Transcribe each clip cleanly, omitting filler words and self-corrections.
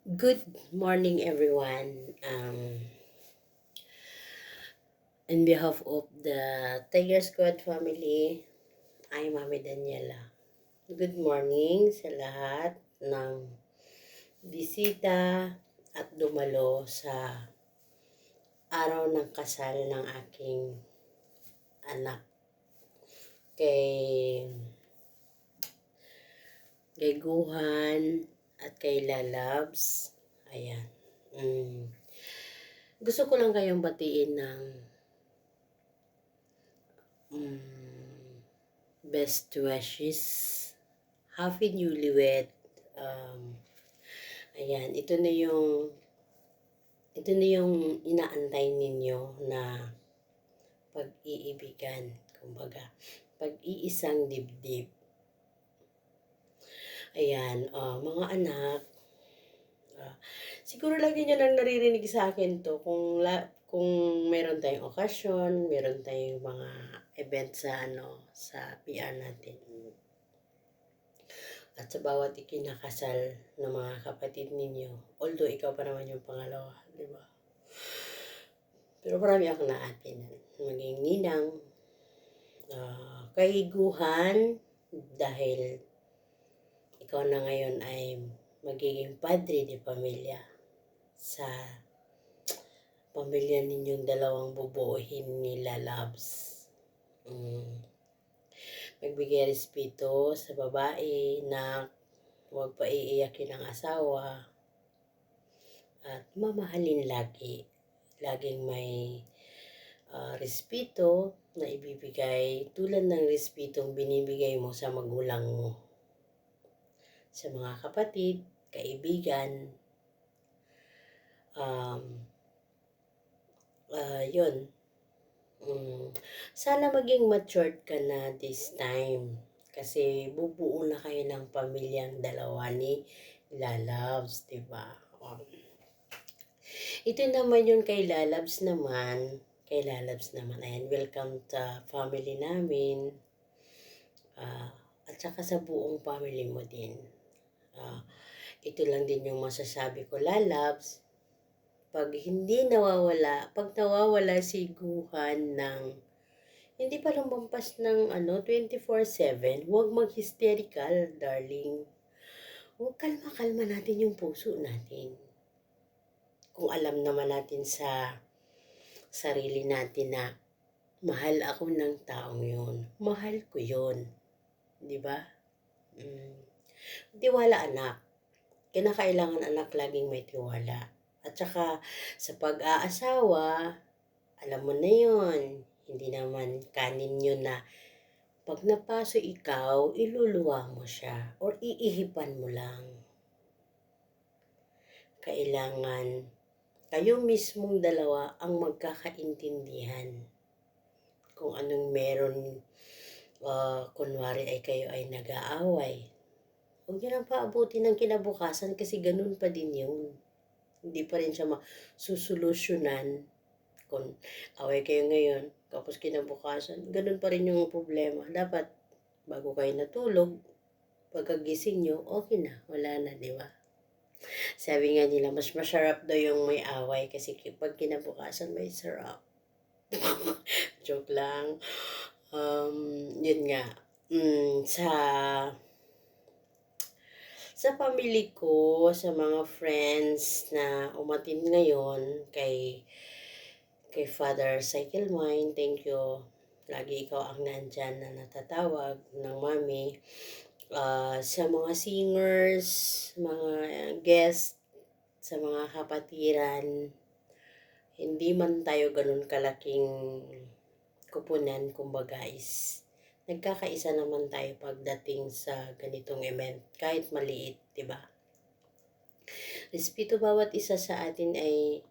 Good morning, everyone. On behalf of the Tiger Squad family, I'm Mami Daniela. Good morning sa lahat ng bisita at dumalo sa araw ng kasal ng aking anak kay Guhan at kay Lalabs. Ayan. Gusto ko lang kayong batiin ng best wishes. Happy newlywed. Ayan, ito na yung inaantay ninyo na pag-iibigan, kumbaga, pag-iisang dibdib. Ayan, mga anak, siguro lagi nyo lang naririnig sa akin to kung meron tayong okasyon, meron tayong mga event sa PR natin. At sa bawat ikinakasal ng mga kapatid ninyo, although ikaw pa naman yung pangalawa, di ba? Pero marami akong naatinan. Maging ninang, kahiguhan, dahil ikaw na ngayon ay magiging padre de pamilya sa pamilya ninyong dalawang bubuuhin nila Labs. Magbigay respeto sa babae na huwag pa iiyakin ang asawa at mamahalin lagi. Laging may respeto na ibibigay tulad ng respetong binibigay mo sa magulang mo. Sa mga kapatid, kaibigan, yun. Sana maging matured ka na this time. Kasi bubuo na kayo ng pamilyang dalawa ni Lalabs, diba? Ito naman yung kay Lalabs naman. Ayan, welcome sa family namin. At saka sa buong family mo din. Ito lang din yung masasabi ko, Lalabs. Pag nawawala si Guhan ng hindi pa lumampas ng 24/7, huwag mag-hysterical, darling. Huwag kalma natin yung puso natin. Kung alam naman natin sa sarili natin na mahal ako ng taong yun. Mahal ko yun. Di ba? Tiwala, anak. Kinakailangan, anak, laging may tiwala. At saka, sa pag-aasawa, alam mo na yun. Hindi naman kanin yun na pag napaso ikaw, iluluwa mo siya or iihipan mo lang. Kailangan kayo mismong dalawa ang magkakaintindihan kung anong meron. Kunwari ay kayo ay nag-aaway, huwag nyo nang paabuti ng kinabukasan kasi ganun pa din yun. Hindi pa rin siya masusolusyonan. Kung away kayo ngayon, tapos kinabukasan, ganun pa rin yung problema. Dapat, bago kayo natulog, pagkagising nyo, okay na, wala na, di ba? Sabi nga nila, mas masarap daw yung may away kasi pag kinabukasan, may sarap. Joke lang. Yun nga. Sa family ko, sa mga friends na umatin ngayon kay Father Cycle Mine, thank you. Lagi ikaw ang nandyan na natatawag ng mami. Sa mga singers, mga guests, sa mga kapatiran, hindi man tayo ganun kalaking kupunan, kumbaga is nagkakaisa naman tayo pagdating sa ganitong event, kahit maliit, diba? Respeto bawat isa sa atin ay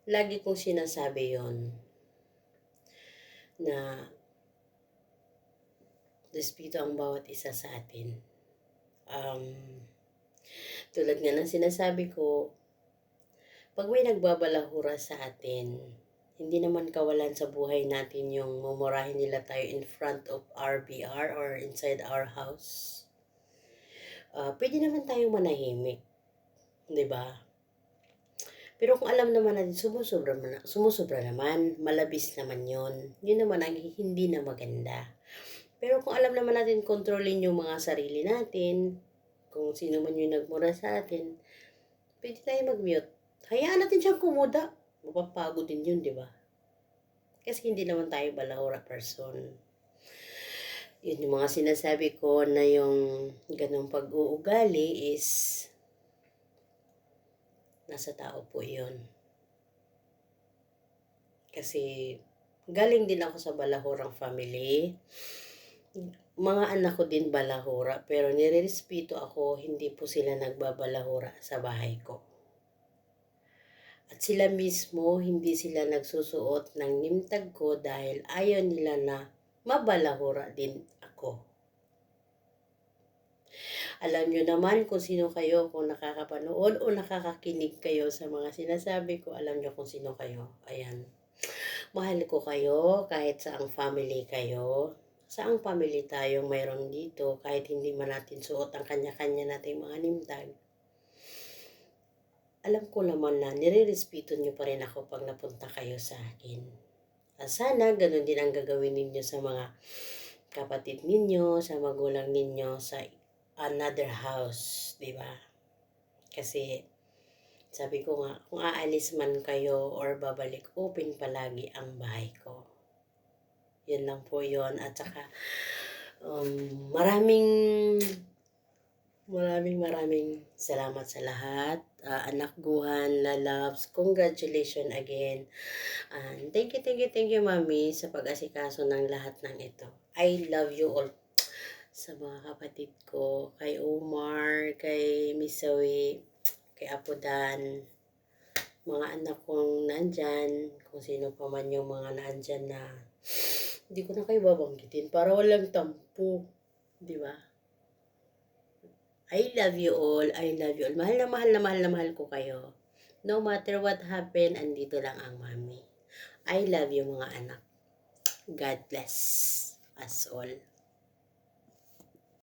lagi kong sinasabi yon na respeto ang bawat isa sa atin. Tulad nga ng sinasabi ko, pag may nagbabalahura sa atin, hindi naman kawalan sa buhay natin yung mumurahin nila tayo in front of our BR or inside our house. Pwede naman tayong manahimik, di ba? Pero kung alam naman natin sumusobra naman, malabis naman yon. Yun naman ang hindi na maganda. Pero kung alam naman natin kontrolin yung mga sarili natin, kung sino man yung nagmura sa atin, pwede tayo mag-mute. Hayaan natin siyang kumuda. Mapapagod din yun, di ba? Kasi hindi naman tayo balahura person. Yun yung mga sinasabi ko na yung ganong pag-uugali is nasa tao po yun. Kasi galing din ako sa balahurang family. Mga anak ko din balahura, pero nirerespeto ako, hindi po sila nagbabalahura sa bahay ko. At sila mismo, hindi sila nagsusuot ng nimtag ko dahil ayaw nila na mabalahura din ako. Alam nyo naman kung sino kayo, kung nakakapanood o nakakakinig kayo sa mga sinasabi ko, alam nyo kung sino kayo. Ayan. Mahal ko kayo kahit saang family kayo. Saang family tayong mayroon dito kahit hindi man natin suot ang kanya-kanya nating mga nimtag. Alam ko naman na nire-respeto nyo pa rin ako pag napunta kayo sa akin. At sana ganun din ang gagawin ninyo sa mga kapatid ninyo, sa magulang ninyo, sa another house, di ba? Kasi sabi ko nga, kung aalis man kayo or babalik, open palagi ang bahay ko. Yun lang po yun. At saka, maraming salamat sa lahat. Anak Guhan, lalabs, congratulations again. And thank you, Mami, sa pag-asikaso ng lahat ng ito. I love you all. Sa mga kapatid ko, kay Omar, kay Miss Zoe, kay Apo Dan, mga anak kong nandyan, kung sino pa man yung mga nandyan na hindi ko na kayo babanggitin para walang tampo, di ba? I love you all. I love you all. Mahal na mahal na mahal na mahal ko kayo. No matter what happen, andito lang ang Mami. I love you mga anak. God bless us all.